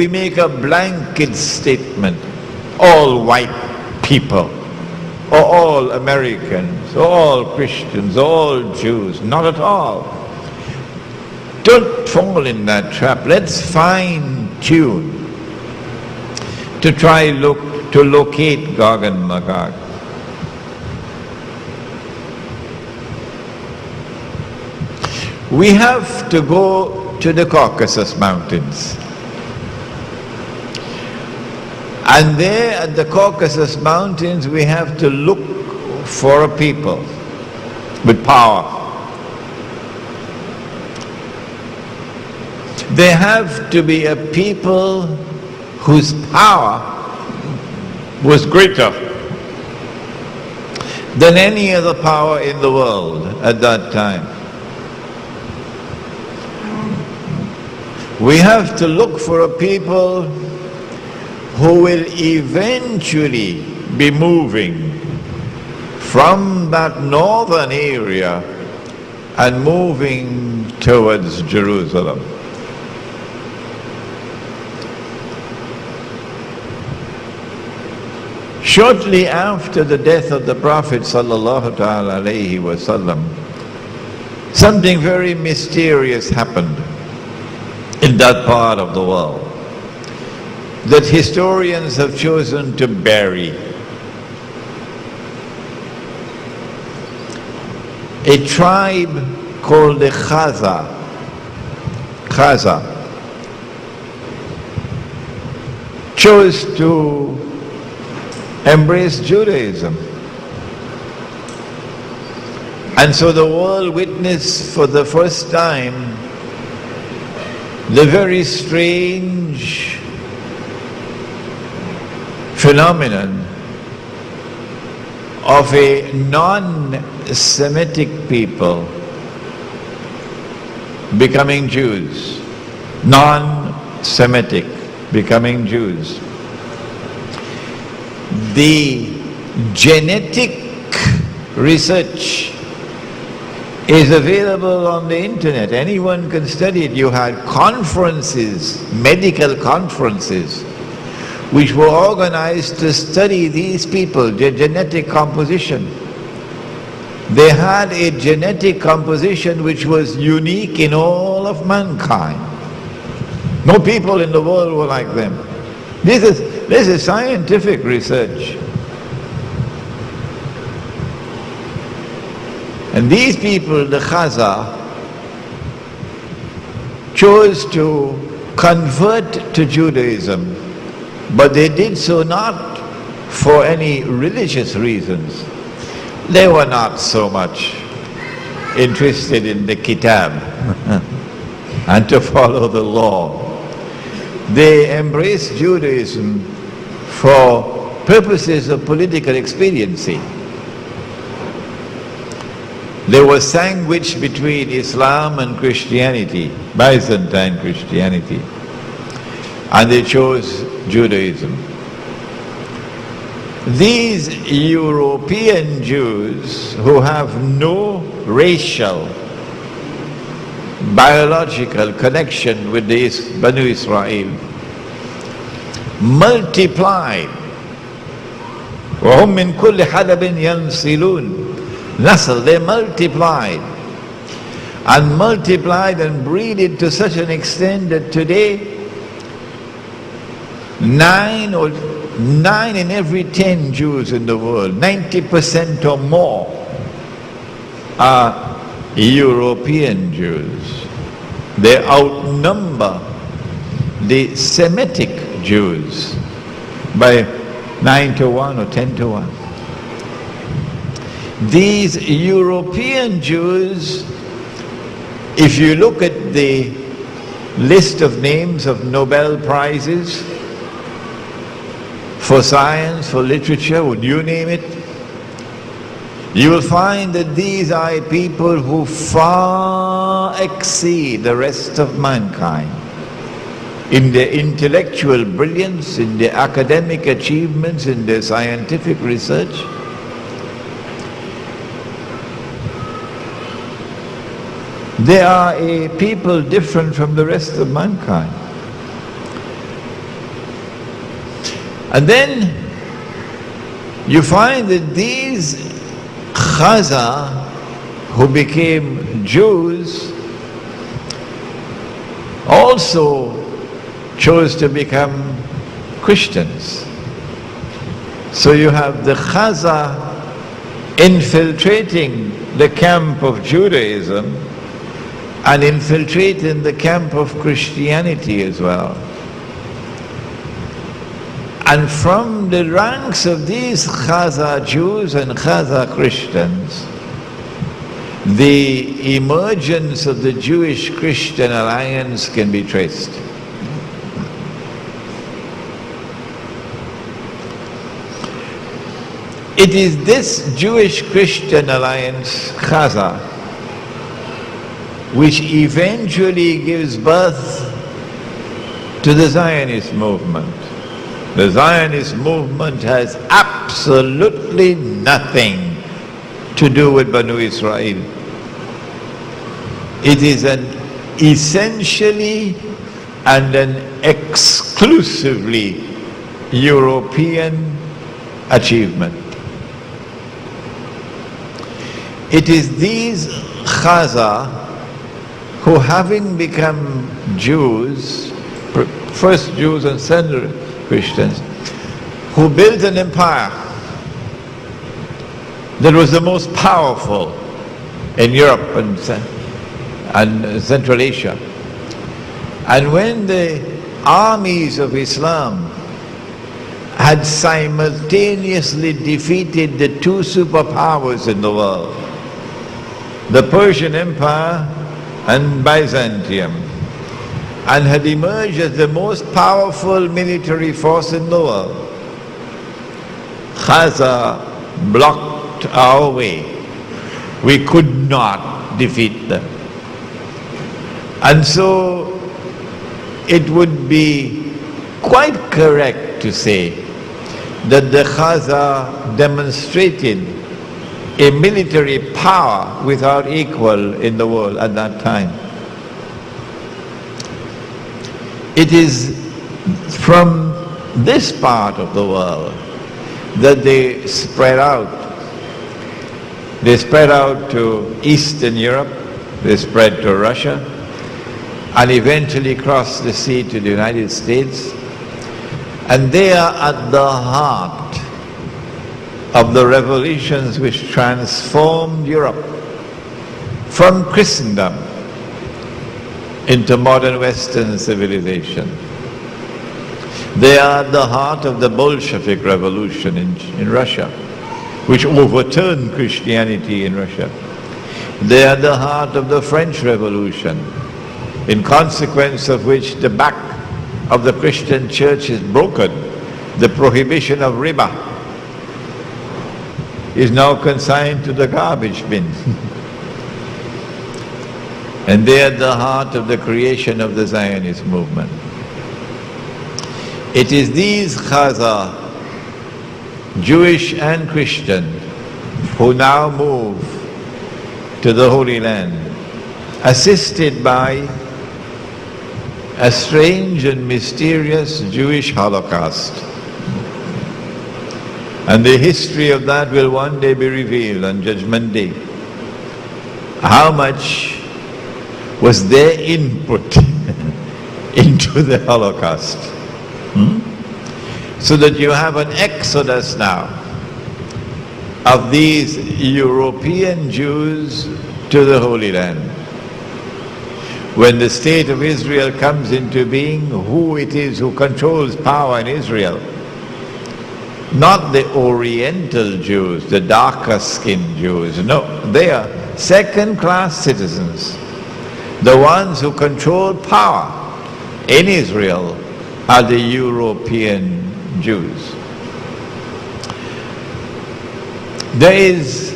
we make a blanket statement, all white people, or all Americans, or all Christians, or all Jews. Not at all. Don't fall in that trap. Let's fine-tune to try to locate Gog and Magog. We have to go to the Caucasus Mountains. And there at the Caucasus Mountains, we have to look for a people with power. There have to be a people whose power was greater than any other power in the world at that time. We have to look for a people who will eventually be moving from that northern area and moving towards Jerusalem. Shortly after the death of the Prophet sallallahu alaihi wasallam, something very mysterious happened in that part of the world that historians have chosen to bury. A tribe called the Khaza chose to embrace Judaism. And so the world witnessed for the first time the very strange phenomenon of a non-Semitic people becoming Jews. Non-Semitic becoming Jews. The genetic research is available on the internet. Anyone can study it. You had conferences, medical conferences, which were organized to study these people, their genetic composition. They had a genetic composition which was unique in all of mankind. No people in the world were like them. This is scientific research. And these people, the Khaza, chose to convert to Judaism, but they did so not for any religious reasons. They were not so much interested in the Kitab and to follow the law. They embraced Judaism for purposes of political expediency. They were sandwiched between Islam and Christianity, Byzantine Christianity, and they chose Judaism. These European Jews who have no racial, biological connection with the Banu Israel multiplied. وَهُمْ مِنْ كُلِّ حَدَبٍ يَنْسِلُونَ. Nasl, they multiplied and breeded to such an extent that today 9 in every 10 Jews in the world, 90% or more, are European Jews. They outnumber the Semitic Jews by 9 to 1 or 10 to 1. These European Jews, if you look at the list of names of Nobel Prizes for science, for literature, would you name it? You will find that these are people who far exceed the rest of mankind in their intellectual brilliance, in their academic achievements, in their scientific research. They are a people different from the rest of mankind. And then you find that these Khaza who became Jews also chose to become Christians. So you have the Khaza infiltrating the camp of Judaism and infiltrating the camp of Christianity as well. And from the ranks of these Khaza Jews and Khaza Christians, the emergence of the Jewish-Christian alliance can be traced. It is this Jewish-Christian alliance, Khaza, which eventually gives birth to the Zionist movement. The Zionist movement has absolutely nothing to do with Banu Israel. It is an essentially and an exclusively European achievement. It is these Khaza who, having become Jews, first Jews and then Christians, who built an empire that was the most powerful in Europe and Central Asia. And when the armies of Islam had simultaneously defeated the two superpowers in the world, the Persian Empire and Byzantium, and had emerged as the most powerful military force in the world, Khaza blocked our way. We could not defeat them. And so it would be quite correct to say that the Khaza demonstrated a military power without equal in the world at that time. It is from this part of the world that they spread out. They spread out to Eastern Europe, they spread to Russia, and eventually crossed the sea to the United States. And they are at the heart of the revolutions which transformed Europe from Christendom into modern Western civilization. They are at the heart of the Bolshevik revolution in Russia, which overturned Christianity in Russia. They are at the heart of the French Revolution, in consequence of which the back of the Christian church is broken. The prohibition of riba is now consigned to the garbage bin. And they are at the heart of the creation of the Zionist movement. It is these Khaza, Jewish and Christian, who now move to the Holy Land, assisted by a strange and mysterious Jewish Holocaust. And the history of that will one day be revealed on Judgment Day. How much was their input into the Holocaust? So that you have an exodus now of these European Jews to the Holy Land. When the state of Israel comes into being, who it is who controls power in Israel? Not the Oriental Jews, the darker skinned Jews. No, they are second-class citizens. The ones who control power in Israel are the European Jews. There is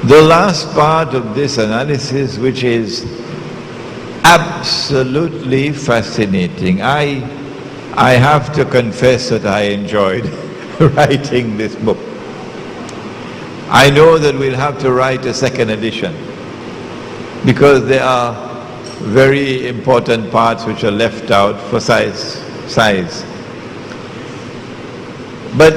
the last part of this analysis, which is absolutely fascinating. I have to confess that I enjoyed writing this book. I know that we'll have to write a second edition because there are very important parts which are left out for size. But